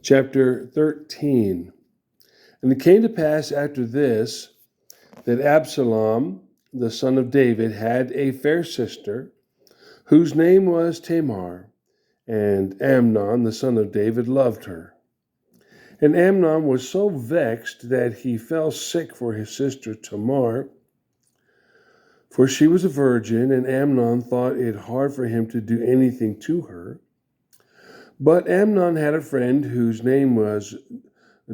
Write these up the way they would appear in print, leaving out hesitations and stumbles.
Chapter 13. And it came to pass after this that Absalom, the son of David, had a fair sister, whose name was Tamar, and Amnon, the son of David, loved her. And Amnon was so vexed that he fell sick for his sister Tamar, for she was a virgin, and Amnon thought it hard for him to do anything to her. But Amnon had a friend whose name was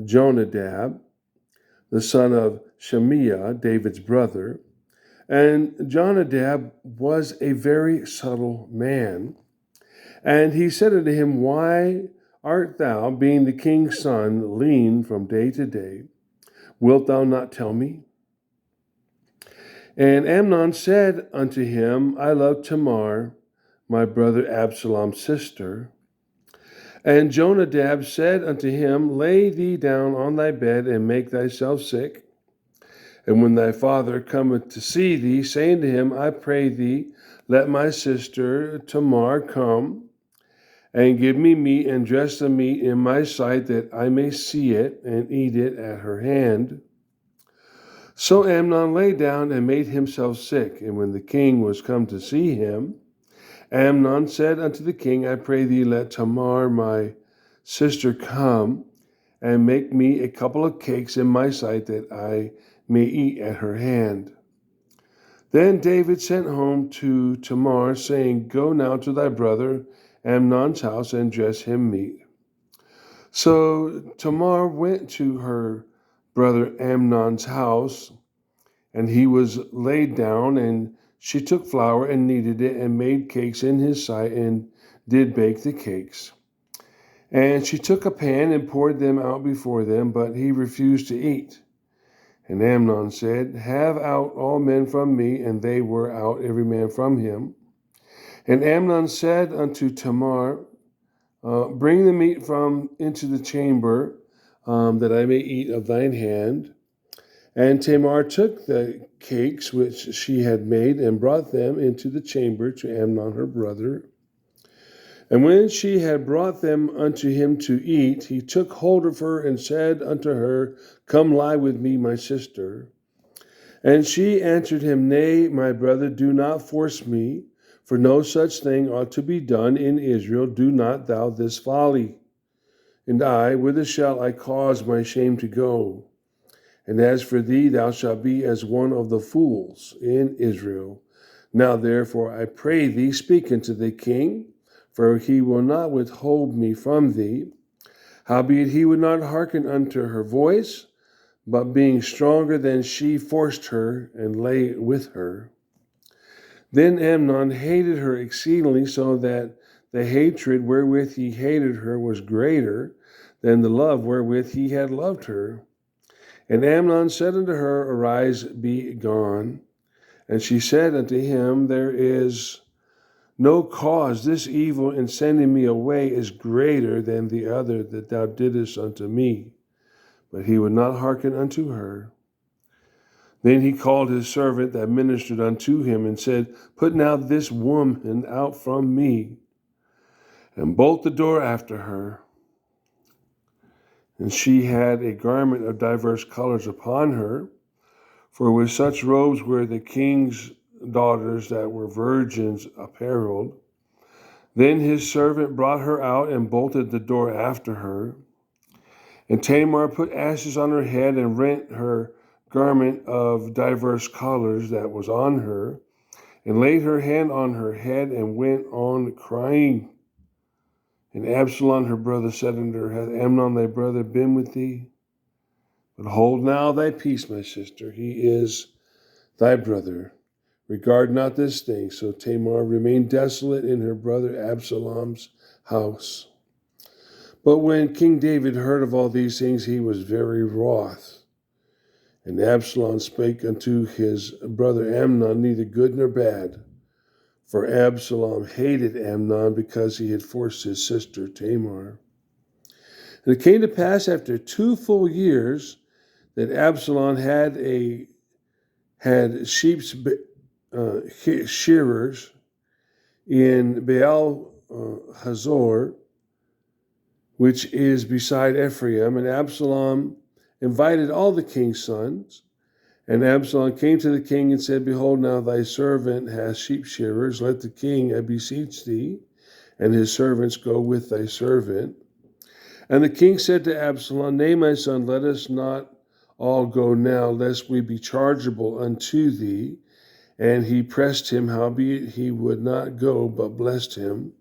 Jonadab, the son of Shemiah, David's brother. And Jonadab was a very subtle man. And he said unto him, Why art thou, being the king's son, lean from day to day? Wilt thou not tell me? And Amnon said unto him, I love Tamar, my brother Absalom's sister. And Jonadab said unto him, Lay thee down on thy bed, and make thyself sick. And when thy father cometh to see thee, say unto him, I pray thee, let my sister Tamar come, and give me meat, and dress the meat in my sight, that I may see it, and eat it at her hand. So Amnon lay down, and made himself sick. And when the king was come to see him, Amnon said unto the king, I pray thee, let Tamar my sister come, and make me a couple of cakes in my sight, that I may eat at her hand. Then David sent home to Tamar, saying, Go now to thy brother Amnon's house, and dress him meat. So Tamar went to her brother Amnon's house, and he was laid down, and she took flour and kneaded it, and made cakes in his sight, and did bake the cakes. And she took a pan and poured them out before them, but he refused to eat. And Amnon said, Have out all men from me, and they were out every man from him. And Amnon said unto Tamar, Bring the meat from into the chamber, that I may eat of thine hand. And Tamar took the cakes which she had made, and brought them into the chamber to Amnon her brother. And when she had brought them unto him to eat, he took hold of her, and said unto her, Come lie with me, my sister. And she answered him, Nay, my brother, do not force me, for no such thing ought to be done in Israel. Do not thou this folly. And I, whither shall I cause my shame to go? And as for thee, thou shalt be as one of the fools in Israel. Now therefore, I pray thee, speak unto the king, for he will not withhold me from thee. Howbeit he would not hearken unto her voice, but being stronger than she, forced her, and lay with her. Then Amnon hated her exceedingly, so that the hatred wherewith he hated her was greater than the love wherewith he had loved her. And Amnon said unto her, Arise, be gone. And she said unto him, There is no cause. This evil in sending me away is greater than the other that thou didst unto me. But he would not hearken unto her. Then he called his servant that ministered unto him, and said, Put now this woman out from me, and bolt the door after her. And she had a garment of diverse colors upon her, for with such robes were the king's daughters that were virgins apparelled. Then his servant brought her out, and bolted the door after her. And Tamar put ashes on her head, and rent her garment of diverse colors that was on her, and laid her hand on her head, and went on crying. And Absalom her brother said unto her, Hath Amnon thy brother been with thee? But hold now thy peace, my sister, he is thy brother. Regard not this thing. So Tamar remained desolate in her brother Absalom's house. But when King David heard of all these things, he was very wroth. And Absalom spake unto his brother Amnon neither good nor bad. For Absalom hated Amnon, because he had forced his sister Tamar. And it came to pass after 2 full years that Absalom had sheep's shearers in Baal Hazor, which is beside Ephraim. And Absalom invited all the king's sons. And Absalom came to the king and said, Behold, now thy servant has sheep shearers. Let the king, I beseech thee, and his servants go with thy servant. And the king said to Absalom, Nay, my son, let us not all go now, lest we be chargeable unto thee. And he pressed him, howbeit he would not go, but blessed him.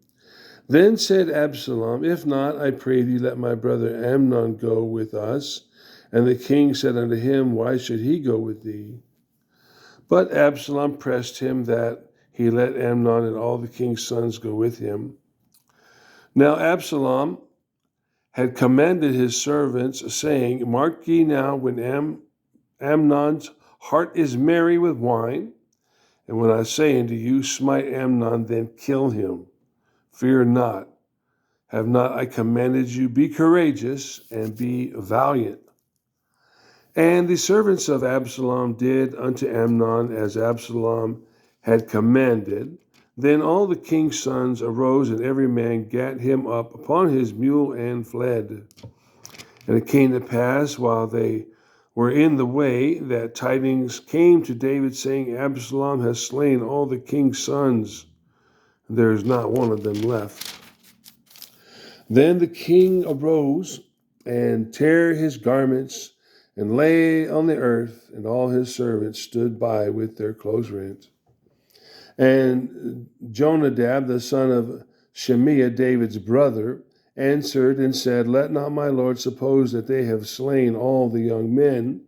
Then said Absalom, If not, I pray thee, let my brother Amnon go with us. And the king said unto him, Why should he go with thee? But Absalom pressed him that he let Amnon and all the king's sons go with him. Now Absalom had commanded his servants, saying, Mark ye now, when Amnon's heart is merry with wine, and when I say unto you, Smite Amnon, then kill him. Fear not. Have not I commanded you? Be courageous and be valiant. And the servants of Absalom did unto Amnon as Absalom had commanded. Then all the king's sons arose, and every man gat him up upon his mule and fled. And it came to pass, while they were in the way, that tidings came to David, saying, Absalom has slain all the king's sons. There is not one of them left. Then the king arose and tare his garments and lay on the earth, and all his servants stood by with their clothes rent. And Jonadab, the son of Shemiah, David's brother, answered and said, Let not my lord suppose that they have slain all the young men,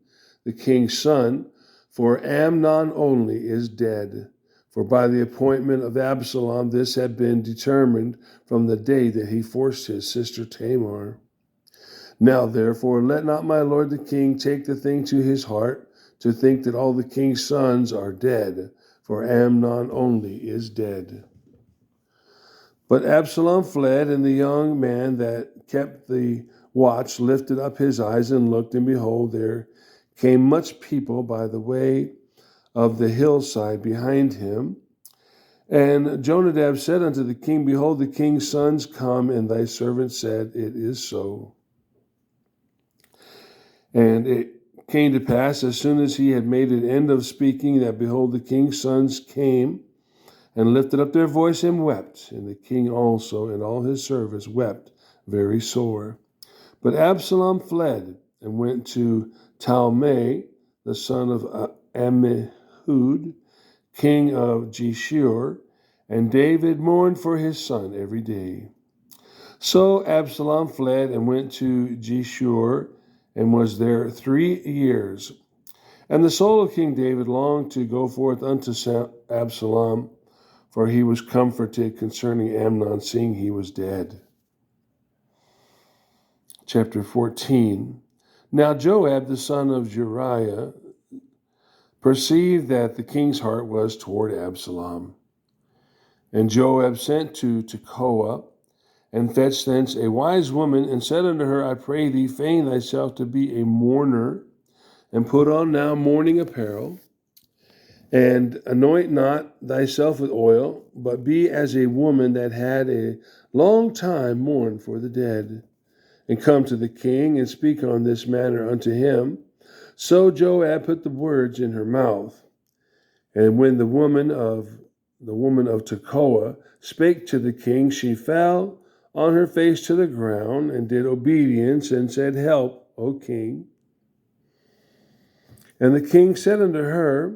the king's son, for Amnon only is dead. For by the appointment of Absalom this had been determined from the day that he forced his sister Tamar. Now therefore let not my lord the king take the thing to his heart, to think that all the king's sons are dead, for Amnon only is dead. But Absalom fled, and the young man that kept the watch lifted up his eyes and looked, and behold, there came much people by the way of the hillside behind him. And Jonadab said unto the king, Behold, the king's sons come, and thy servant said, It is so. And it came to pass, as soon as he had made an end of speaking, that behold, the king's sons came and lifted up their voice and wept. And the king also and all his servants wept very sore. But Absalom fled and went to Talmai, the son of Ammihud, king of Geshur, and David mourned for his son every day. So Absalom fled and went to Geshur, and was there 3 years. And the soul of King David longed to go forth unto Absalom, for he was comforted concerning Amnon, seeing he was dead. Chapter 14. Now Joab, the son of Uriah, perceived that the king's heart was toward Absalom. And Joab sent to Tekoa, and fetched thence a wise woman, and said unto her, I pray thee, feign thyself to be a mourner, and put on now mourning apparel, and anoint not thyself with oil, but be as a woman that had a long time mourned for the dead, and come to the king, and speak on this manner unto him. So Joab put the words in her mouth. And when the woman of Tekoa spake to the king, she fell on her face to the ground, and did obedience, and said, Help, O king. And the king said unto her,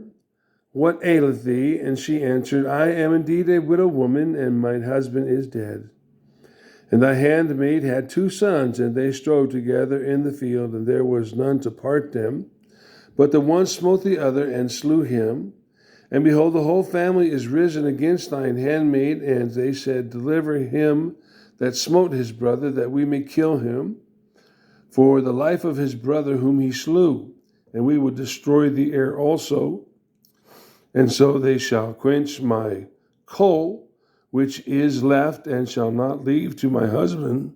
What aileth thee? And she answered, I am indeed a widow woman, and mine husband is dead. And thy handmaid had 2 sons, and they strove together in the field, and there was none to part them. But the one smote the other, and slew him. And behold, the whole family is risen against thine handmaid, and they said, Deliver him that smote his brother, that we may kill him, for the life of his brother whom he slew, and we will destroy the heir also. And so they shall quench my coal, which is left, and shall not leave to my husband,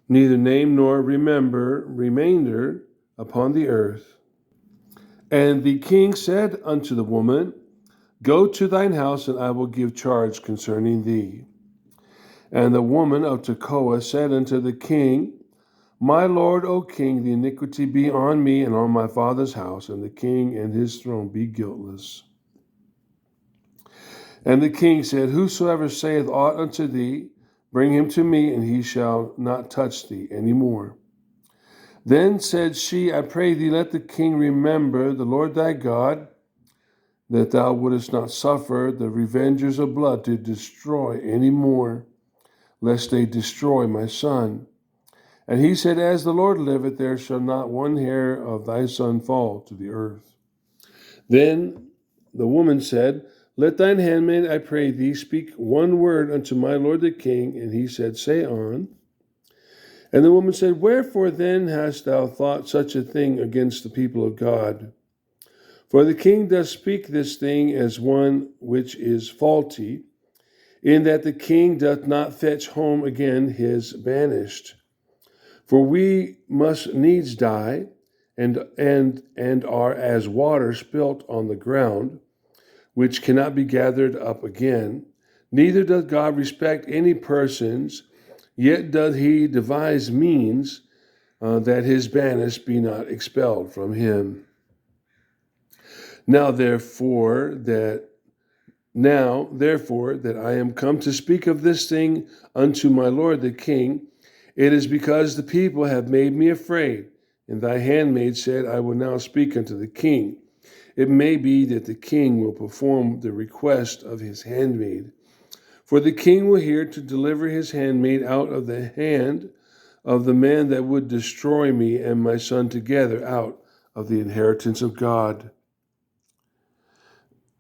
neither name nor remainder upon the earth. And the king said unto the woman, Go to thine house, and I will give charge concerning thee. And the woman of Tekoa said unto the king, My lord, O king, the iniquity be on me and on my father's house, and the king and his throne be guiltless. And the king said, Whosoever saith aught unto thee, bring him to me, and he shall not touch thee any more. Then said she, I pray thee, let the king remember the Lord thy God, that thou wouldest not suffer the revengers of blood to destroy any more, lest they destroy my son. And he said, As the Lord liveth, there shall not one hair of thy son fall to the earth. Then the woman said, Let thine handmaid, I pray thee, speak one word unto my lord the king. And he said, Say on. And the woman said, Wherefore then hast thou thought such a thing against the people of God? For the king doth speak this thing as one which is faulty, in that the king doth not fetch home again his banished. For we must needs die, and are as water spilt on the ground, which cannot be gathered up again. Neither doth God respect any persons, yet doth he devise means that his banished be not expelled from him. Now therefore that I am come to speak of this thing unto my lord the king, it is because the people have made me afraid. And thy handmaid said, I will now speak unto the king. It may be that the king will perform the request of his handmaid. For the king will hear to deliver his handmaid out of the hand of the man that would destroy me and my son together out of the inheritance of God.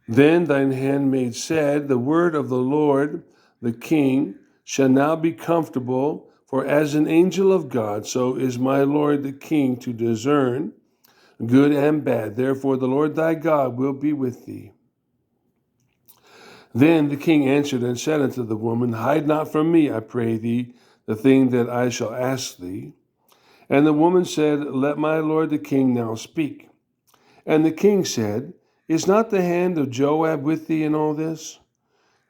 Then thine handmaid said, The word of the Lord, the king, shall now be comfortable, for as an angel of God, so is my lord the king to discern good and bad. Therefore the Lord thy God will be with thee. Then the king answered and said unto the woman, Hide not from me, I pray thee, the thing that I shall ask thee. And the woman said, Let my lord the king now speak. And the king said, Is not the hand of Joab with thee in all this?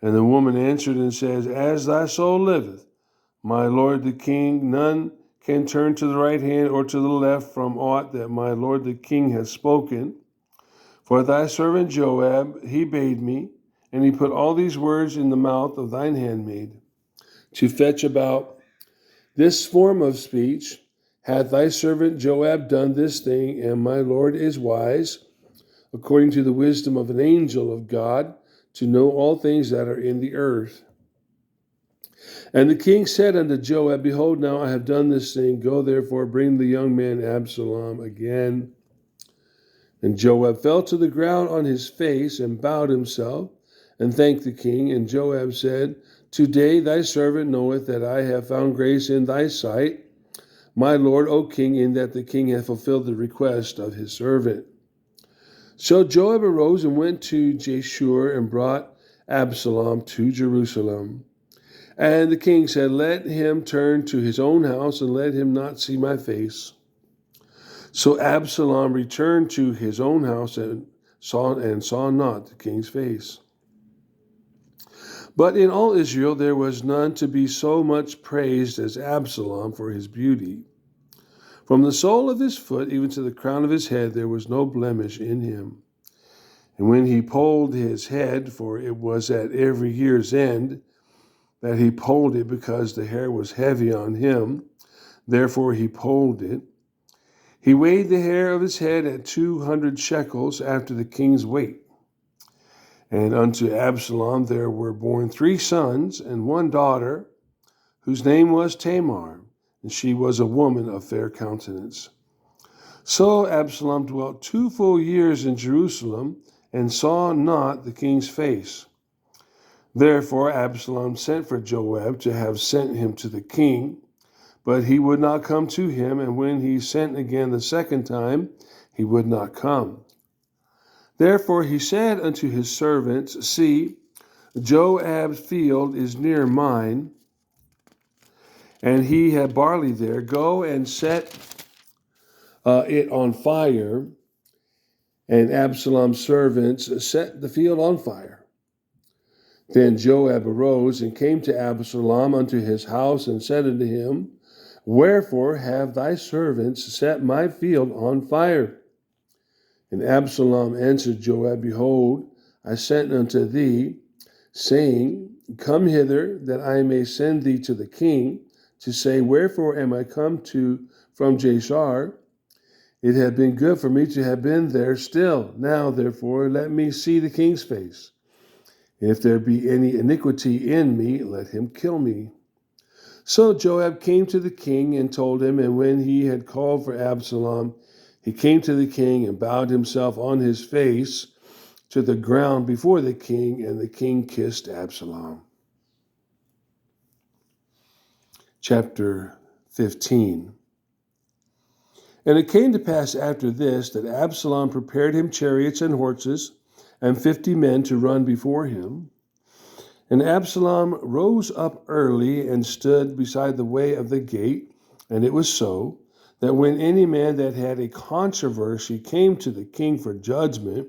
And the woman answered and says, As thy soul liveth, my lord the king, none can turn to the right hand or to the left from aught that my lord the king has spoken. For thy servant Joab, he bade me, and he put all these words in the mouth of thine handmaid, to fetch about this form of speech. Hath thy servant Joab done this thing, and my lord is wise, according to the wisdom of an angel of God, to know all things that are in the earth. And the king said unto Joab, Behold, now I have done this thing. Go therefore, bring the young man Absalom again. And Joab fell to the ground on his face and bowed himself and thanked the king. And Joab said, Today thy servant knoweth that I have found grace in thy sight, my lord, O king, in that the king hath fulfilled the request of his servant. So Joab arose and went to Jeshurun and brought Absalom to Jerusalem. And the king said, Let him turn to his own house, and let him not see my face. So Absalom returned to his own house and saw not the king's face. But in all Israel there was none to be so much praised as Absalom for his beauty. From the sole of his foot even to the crown of his head there was no blemish in him. And when he polled his head, for it was at every year's end that he polled it, because the hair was heavy on him, therefore he polled it. He weighed the hair of his head at 200 shekels after the king's weight. And unto Absalom there were born 3 sons and 1 daughter, whose name was Tamar, and she was a woman of fair countenance. So Absalom dwelt 2 full years in Jerusalem, and saw not the king's face. Therefore Absalom sent for Joab to have sent him to the king, but he would not come to him, and when he sent again the second time, he would not come. Therefore he said unto his servants, See, Joab's field is near mine, and he had barley there. Go and set it on fire. And Absalom's servants set the field on fire. Then Joab arose and came to Absalom unto his house and said unto him, Wherefore have thy servants set my field on fire? And Absalom answered Joab, Behold, I sent unto thee, saying, Come hither, that I may send thee to the king, to say, Wherefore am I come from Jashar? It had been good for me to have been there still. Now, therefore, let me see the king's face. And if there be any iniquity in me, let him kill me. So Joab came to the king and told him, and when he had called for Absalom, he came to the king and bowed himself on his face to the ground before the king, and the king kissed Absalom. Chapter 15. And it came to pass after this that Absalom prepared him chariots and horses, and 50 men to run before him. And Absalom rose up early and stood beside the way of the gate. And it was so, that when any man that had a controversy came to the king for judgment,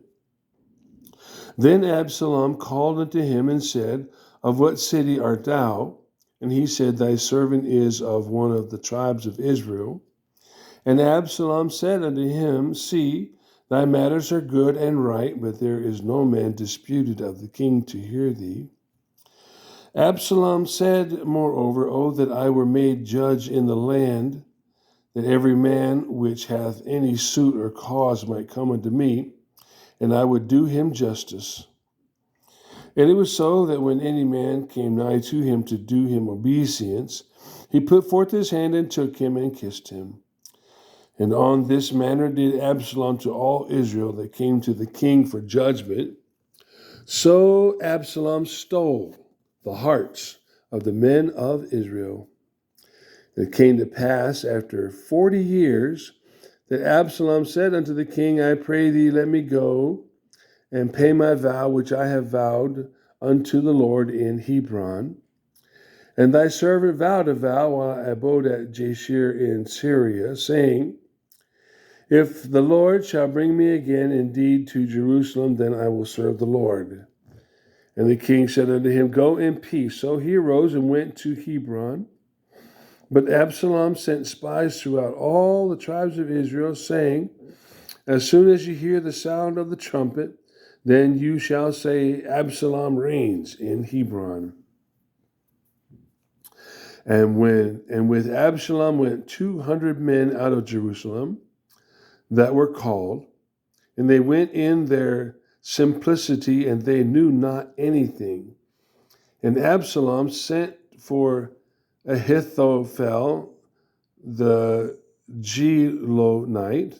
then Absalom called unto him and said, Of what city art thou? And he said, Thy servant is of one of the tribes of Israel. And Absalom said unto him, See, thy matters are good and right, but there is no man disputed of the king to hear thee. Absalom said, moreover, O that I were made judge in the land, that every man which hath any suit or cause might come unto me, and I would do him justice. And it was so that when any man came nigh to him to do him obeisance, he put forth his hand and took him and kissed him. And on this manner did Absalom to all Israel that came to the king for judgment. So Absalom stole the hearts of the men of Israel. It came to pass after 40 years that Absalom said unto the king, I pray thee, let me go and pay my vow which I have vowed unto the Lord in Hebron. And thy servant vowed a vow while I abode at Jashir in Syria, saying, If the Lord shall bring me again indeed to Jerusalem, then I will serve the Lord. And the king said unto him, Go in peace. So he arose and went to Hebron. But Absalom sent spies throughout all the tribes of Israel, saying, As soon as you hear the sound of the trumpet, then you shall say, Absalom reigns in Hebron. And with Absalom went 200 men out of Jerusalem that were called, and they went in their simplicity, and they knew not anything. And Absalom sent for Ahithophel, the Gilonite,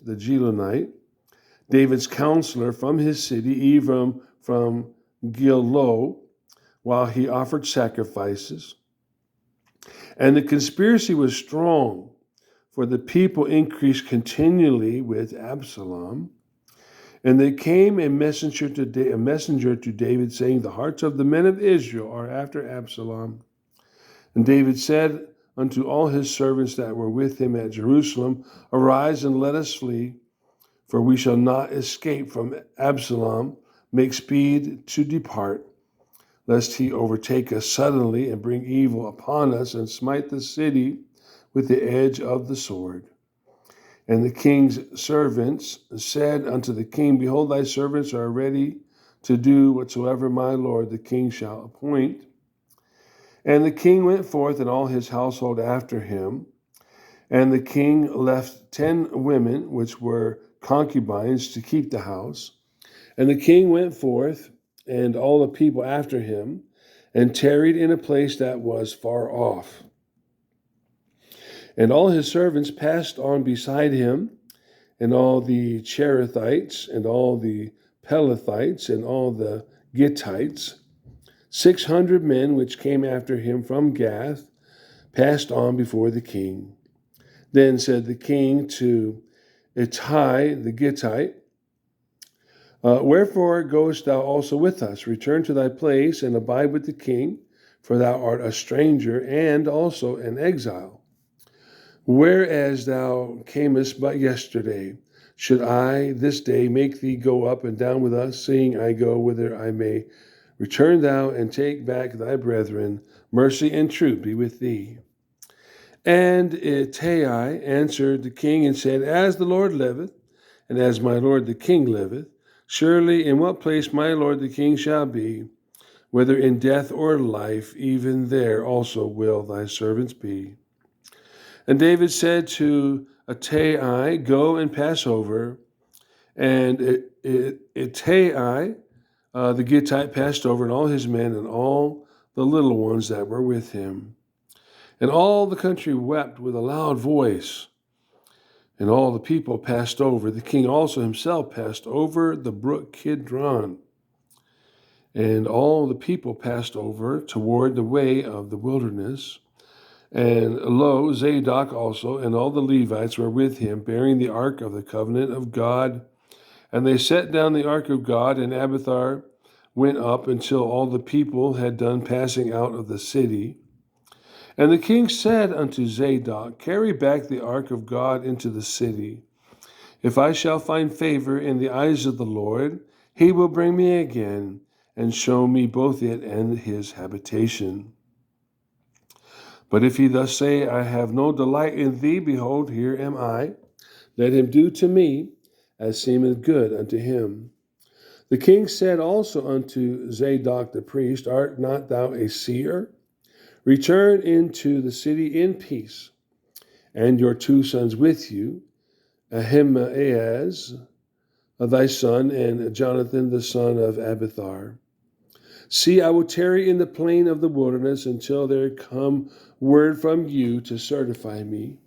David's counselor, from his city, even from Gilo, while he offered sacrifices. And the conspiracy was strong, for the people increased continually with Absalom. And there came a messenger to David, saying, The hearts of the men of Israel are after Absalom. And David said unto all his servants that were with him at Jerusalem, Arise and let us flee, for we shall not escape from Absalom. Make speed to depart, lest he overtake us suddenly and bring evil upon us and smite the city with the edge of the sword. And the king's servants said unto the king, Behold, thy servants are ready to do whatsoever my lord the king shall appoint. And the king went forth, and all his household after him. And the king left 10 women, which were concubines, to keep the house. And the king went forth, and all the people after him, and tarried in a place that was far off. And all his servants passed on beside him, and all the Cherethites, and all the Pelethites, and all the Gittites, 600 men which came after him from Gath, passed on before the king. Then said the king to Ittai the Gittite, Wherefore goest thou also with us? Return to thy place, and abide with the king, for thou art a stranger, and also an exile. Whereas thou camest but yesterday, should I this day make thee go up and down with us, seeing I go whither I may Return thou and take back thy brethren. Mercy and truth be with thee. And Ittai answered the king and said, As the Lord liveth, and as my lord the king liveth, surely in what place my lord the king shall be, whether in death or life, even there also will thy servants be. And David said to Ittai, Go and pass over. And Ittai, the Gittite, passed over, and all his men and all the little ones that were with him. And all the country wept with a loud voice. And all the people passed over. The king also himself passed over the brook Kidron. And all the people passed over toward the way of the wilderness. And lo, Zadok also and all the Levites were with him, bearing the ark of the covenant of God. And they set down the ark of God, and Abiathar went up until all the people had done passing out of the city. And the king said unto Zadok, Carry back the ark of God into the city. If I shall find favor in the eyes of the Lord, he will bring me again, and show me both it and his habitation. But if he thus say, I have no delight in thee, behold, here am I. Let him do to me as seemeth good unto him. The king said also unto Zadok the priest, Art not thou a seer? Return into the city in peace, and your 2 sons with you, Ahimaaz, thy son, and Jonathan the son of Abiathar. See, I will tarry in the plain of the wilderness until there come word from you to certify me.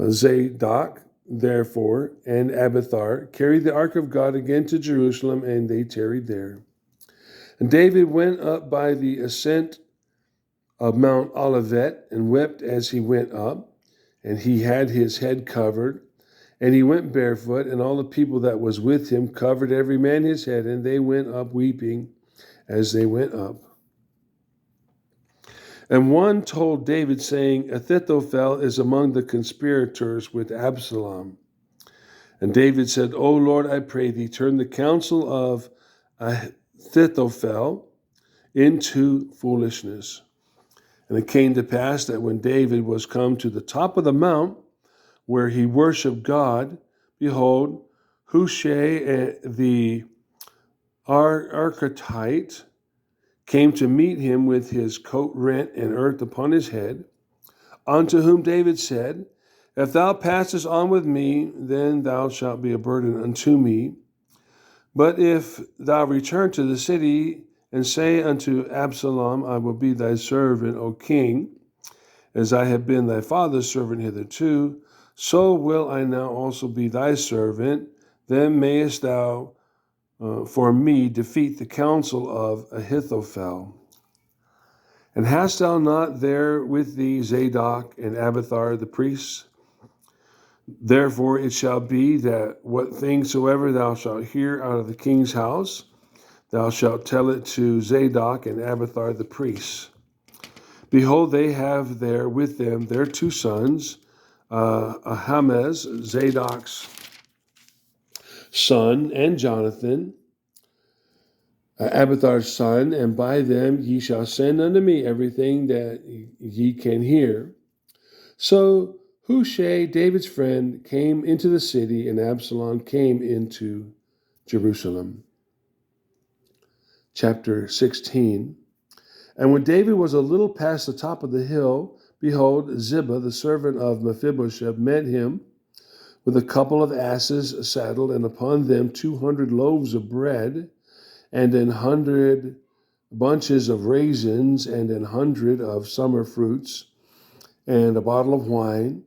Zadok, therefore, and Abiathar carried the ark of God again to Jerusalem, and they tarried there. And David went up by the ascent of Mount Olivet, and wept as he went up, and he had his head covered, and he went barefoot, and all the people that was with him covered every man his head, and they went up weeping as they went up. And one told David, saying, Ahithophel is among the conspirators with Absalom. And David said, O Lord, I pray thee, turn the counsel of Ahithophel into foolishness. And it came to pass that when David was come to the top of the mount, where he worshipped God, behold, Hushai the Architite came to meet him with his coat rent and earth upon his head, unto whom David said, If thou passest on with me, then thou shalt be a burden unto me. But if thou return to the city, and say unto Absalom, I will be thy servant, O king, as I have been thy father's servant hitherto, so will I now also be thy servant. Then mayest thou for me defeat the counsel of Ahithophel. And hast thou not there with thee Zadok and Abiathar the priests? Therefore it shall be that what things soever thou shalt hear out of the king's house, thou shalt tell it to Zadok and Abiathar the priests. Behold, they have there with them their 2 sons, Ahimaaz, Zadok's son, and Jonathan, Abiathar's son, and by them ye shall send unto me everything that ye can hear. So Hushai, David's friend, came into the city, and Absalom came into Jerusalem. Chapter 16. And when David was a little past the top of the hill, behold, Ziba, the servant of Mephibosheth, met him with a couple of asses saddled, and upon them 200 loaves of bread, and 100 bunches of raisins, and 100 of summer fruits, and a bottle of wine.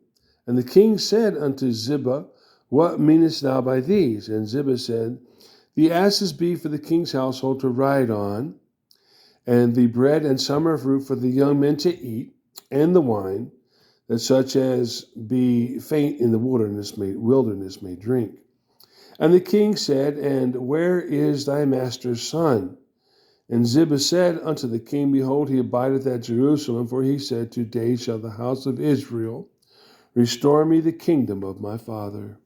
And the king said unto Ziba, What meanest thou by these? And Ziba said, The asses be for the king's household to ride on, and the bread and summer fruit for the young men to eat, and the wine, that such as be faint in the wilderness may drink. And the king said, And where is thy master's son? And Ziba said unto the king, Behold, he abideth at Jerusalem, for he said, Today shall the house of Israel restore me the kingdom of my father.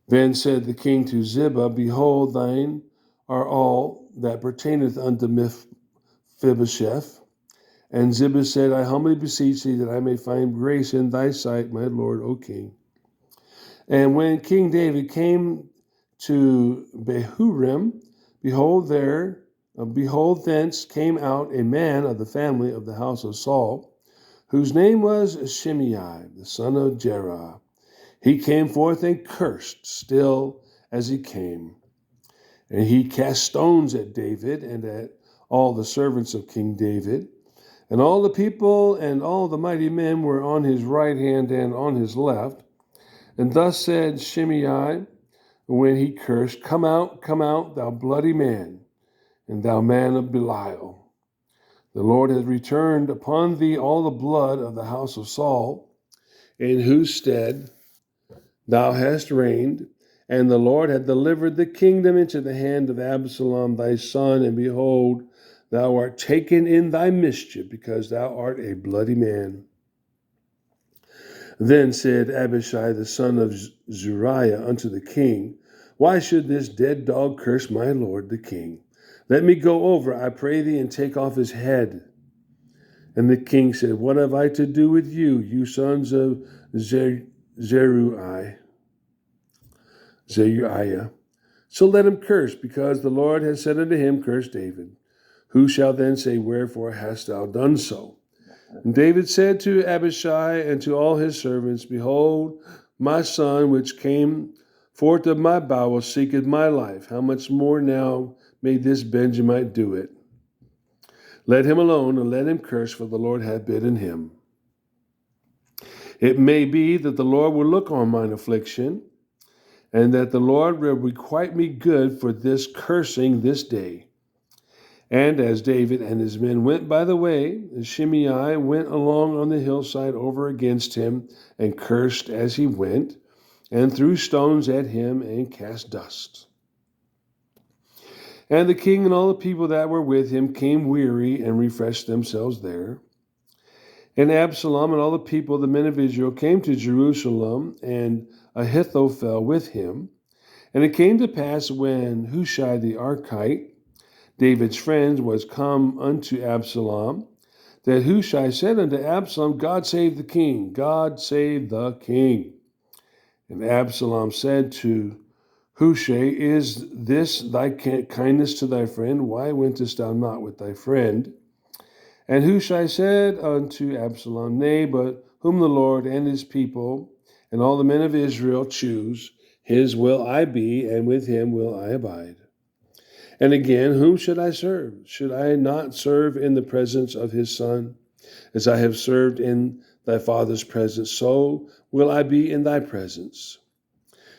Then said the king to Ziba, Behold, thine are all that pertaineth unto Mephibosheth. And Ziba said, I humbly beseech thee that I may find grace in thy sight, my lord, O king. And when King David came to Behurim, behold, thence came out a man of the family of the house of Saul, whose name was Shimei, the son of Jerah. He came forth and cursed still as he came. And he cast stones at David and at all the servants of King David. And all the people and all the mighty men were on his right hand and on his left. And thus said Shimei, when he cursed, come out, thou bloody man, and thou man of Belial. The Lord has returned upon thee all the blood of the house of Saul, in whose stead thou hast reigned, and the Lord hath delivered the kingdom into the hand of Absalom thy son, and behold, thou art taken in thy mischief, because thou art a bloody man. Then said Abishai the son of Zeruiah unto the king, why should this dead dog curse my lord the king? Let me go over, I pray thee, and take off his head. And the king said, what have I to do with you, you sons of Zeruiah? So let him curse, because the Lord has said unto him, curse David. Who shall then say, wherefore hast thou done so? And David said to Abishai and to all his servants, behold, my son, which came forth of my bowels, seeketh my life. How much more now may this Benjamite do it? Let him alone, and let him curse, for the Lord hath bidden him. It may be that the Lord will look on mine affliction, and that the Lord will requite me good for this cursing this day. And as David and his men went by the way, Shimei went along on the hillside over against him, and cursed as he went, and threw stones at him, and cast dust. And the king and all the people that were with him came weary, and refreshed themselves there. And Absalom and all the people, the men of Israel, came to Jerusalem, and Ahithophel with him. And it came to pass, when Hushai the Archite, David's friend, was come unto Absalom, that Hushai said unto Absalom, God save the king, God save the king. And Absalom said to Hushai, is this thy kindness to thy friend? Why wentest thou not with thy friend? And Hushai said unto Absalom, nay, but whom the Lord and his people and all the men of Israel choose, his will I be, and with him will I abide. And again, whom should I serve? Should I not serve in the presence of his son? As I have served in thy father's presence, so will I be in thy presence.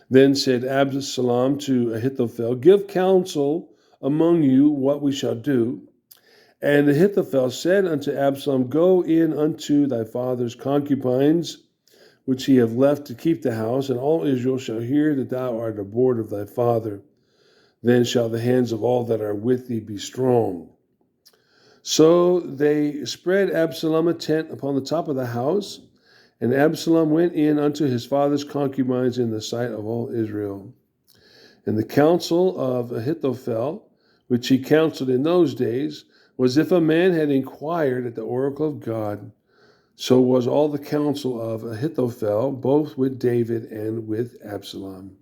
Then said Absalom to Ahithophel, give counsel among you what we shall do. And Ahithophel said unto Absalom, go in unto thy father's concubines, which he hath left to keep the house, and all Israel shall hear that thou art abhorred of thy father. Then shall the hands of all that are with thee be strong. So they spread Absalom a tent upon the top of the house, and Absalom went in unto his father's concubines in the sight of all Israel. And the counsel of Ahithophel, which he counseled in those days, was if a man had inquired at the oracle of God. So was all the counsel of Ahithophel, both with David and with Absalom.